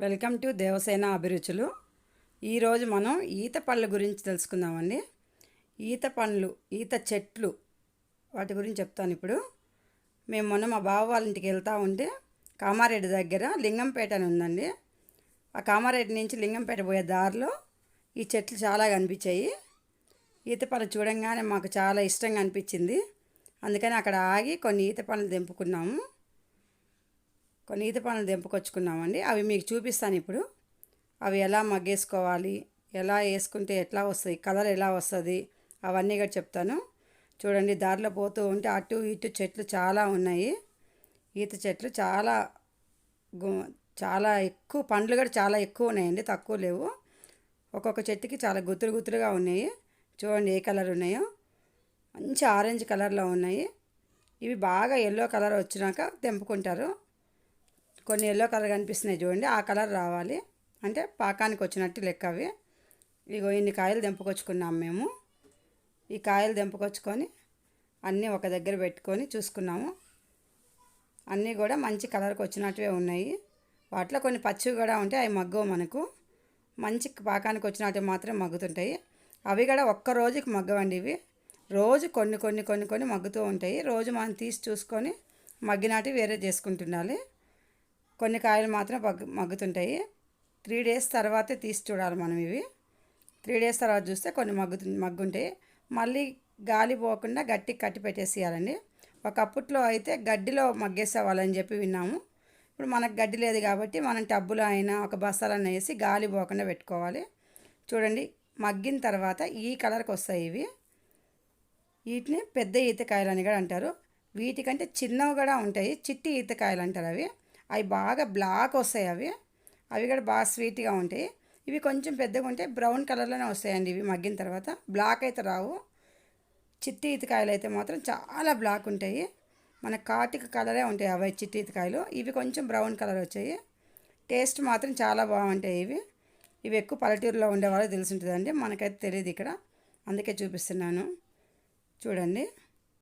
Welcome to Devasena అభిరుచులు. ఈరోజు మనం ఈత పళ్ళ గురించి తెలుసుకుందామండి. ఈత పండ్లు, ఈత చెట్లు వాటి గురించి చెప్తాను ఇప్పుడు. మేము మొన్న మా బావ వాళ్ళ ఇంటికి వెళ్తూ ఉంటే కామారెడ్డి దగ్గర లింగంపేట అని ఉందండి. ఆ కామారెడ్డి నుంచి లింగంపేట పోయే దారిలో ఈ చెట్లు చాలా కనిపించాయి. ఈత పళ్ళు చూడంగానే మాకు చాలా ఇష్టంగా అనిపించింది. అందుకని అక్కడ ఆగి కొన్ని ఈత పళ్ళు తెంపుకొచ్చుకున్నామండి. అవి మీకు చూపిస్తాను ఇప్పుడు. అవి ఎలా మగ్గేసుకోవాలి, ఎలా వేసుకుంటే ఎట్లా వస్తాయి, కలర్ ఎలా వస్తుంది, అవన్నీ కూడా చెప్తాను. చూడండి, దారిలో పోతూ ఉంటే అటు ఇటు చెట్లు చాలా ఉన్నాయి. ఈత చెట్లు చాలా ఎక్కువ, పండ్లు కూడా చాలా ఎక్కువ ఉన్నాయండి, తక్కువ లేవు. ఒక్కొక్క చెట్టుకి చాలా గుత్తులు గుత్తులుగా ఉన్నాయి. చూడండి ఏ కలర్ ఉన్నాయో, మంచి ఆరెంజ్ కలర్లో ఉన్నాయి. ఇవి బాగా ఎల్లో కలర్ వచ్చినాక తెంపుకుంటారు. కొన్ని ఎల్లో కలర్ కనిపిస్తున్నాయి చూడండి, ఆ కలర్ రావాలి అంటే పాకానికి వచ్చినట్టు లెక్క అవి. ఇగో ఇన్ని కాయలు తెంపుకొచ్చుకున్నాం మేము. ఈ కాయలు తెంపుకొచ్చుకొని అన్నీ ఒక దగ్గర పెట్టుకొని చూసుకున్నాము. అన్నీ కూడా మంచి కలర్కి వచ్చినట్టువే ఉన్నాయి. వాటిలో కొన్ని పచ్చివి కూడా ఉంటాయి, అవి మగ్గవు. మనకు మంచి పాకానికి వచ్చినట్టు మాత్రం మగ్గుతుంటాయి. అవి కూడా ఒక్క రోజుకి మగ్గవండి. ఇవి రోజు కొన్ని కొన్ని కొన్ని కొన్ని మగ్గుతూ ఉంటాయి. రోజు మనం తీసి చూసుకొని మగ్గినట్టు వేరే చేసుకుంటుండాలి. కొన్ని కాయలు మాత్రం మగ్గుతుంటాయి. 3 days తర్వాతే తీసి చూడాలి మనం. ఇవి 3 days తర్వాత చూస్తే కొన్ని మగ్గుంటాయి. మళ్ళీ గాలి పోకుండా గట్టికి కట్టి పెట్టేసేయాలండి. ఒకప్పట్లో అయితే గడ్డిలో మగ్గేసేవాళ్ళని చెప్పి విన్నాము. ఇప్పుడు మనకు గడ్డి లేదు కాబట్టి మనం టబ్బులో అయినా ఒక బస్తాలన్నా వేసి గాలి పోకుండా పెట్టుకోవాలి. చూడండి, మగ్గిన తర్వాత ఈ కలర్కి వస్తాయి ఇవి. వీటిని పెద్ద ఈతకాయలు అని కూడా అంటారు. వీటికంటే చిన్నవి కూడా ఉంటాయి, చిట్టి ఈతకాయలు అంటారు అవి. అవి బాగా బ్లాక్ వస్తాయి. అవి కూడా బాగా స్వీట్గా ఉంటాయి. ఇవి కొంచెం పెద్దగా ఉంటే బ్రౌన్ కలర్లోనే వస్తాయండి. ఇవి మగ్గిన తర్వాత బ్లాక్ అయితే రావు. చిట్టి ఈతకాయలు అయితే మాత్రం చాలా బ్లాక్ ఉంటాయి, మన కాటిక కలరే ఉంటాయి అవి చిట్టి ఈతకాయలు. ఇవి కొంచెం బ్రౌన్ కలర్ వచ్చాయి. టేస్ట్ మాత్రం చాలా బాగుంటాయి ఇవి ఎక్కువ పల్లెటూరులో ఉండేవాళ్ళకి తెలిసి ఉంటుందండి, మనకైతే తెలియదు ఇక్కడ, అందుకే చూపిస్తున్నాను. చూడండి.